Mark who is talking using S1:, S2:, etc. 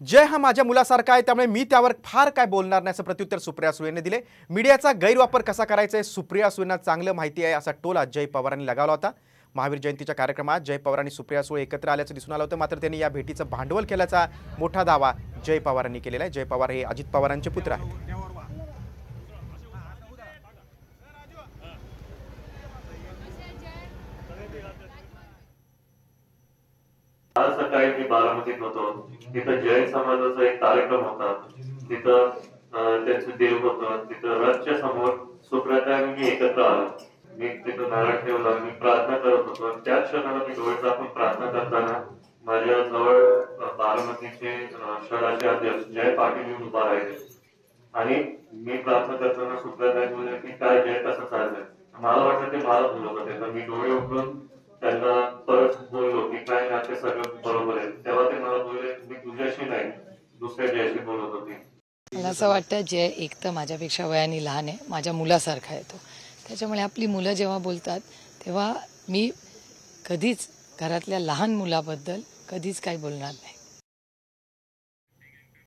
S1: जय हा माझ्या मुलासारखा आहे, त्यामुळे मी त्यावर फार काय बोलणार नाही, असं प्रत्युत्तर सुप्रिया सुळेंनी दिले। मीडियाचा गैरवापर कसा करायचा आहे सुप्रिया सुळेंना चांगलं माहिती आहे, असा टोला जय पवारांनी लगावला होता। महावीर जयंतीच्या कार्यक्रमात जय पवार आणि सुप्रिया सुळे एकत्र आल्याचं दिसून आलं होतं, मात्र त्यांनी या भेटीचं भांडवल केल्याचा मोठा दावा जय पवारांनी केलेला आहे। जय पवार हे अजित पवारांचे पुत्र आहेत।
S2: आज सकाळी मी बारामतीत होतो, तिथं जैन समाजाचा एक कार्यक्रम होता, तिथं त्यांचं देव होतं, तिथं रथच्या समोर सुप्रियाताई मी एकत्र आलो। मी तिथं नारळ ठेवला, मी प्रार्थना करत होतो। त्या क्षणाला मी डोळे झाकून प्रार्थना करताना माझ्या जवळ बारामतीचे शहराचे अध्यक्ष जय पाटील येऊन उभा राहिले आणि मी प्रार्थना करताना सुप्रियाताई बोलले की काय जय कसं चाललंय। मला वाटलं ते मला बोलत होते, तर मी डोळे उघडून त्यांना परत बोललो की काय नाते सगळं बरोबर आहे। तेव्हा ते मला बोलले मी तुझ्याशी नाही दुसऱ्या जयशी बोलत होती।
S3: मला असं वाटतं जय एक तर माझ्यापेक्षा वयाने लहान आहे, माझ्या मुलासारखा आहे तो, त्याच्यामुळे आपली मुलं जेव्हा बोलतात तेव्हा मी कधीच घरातल्या लहान मुलाबद्दल कधीच काही बोलणार नाही।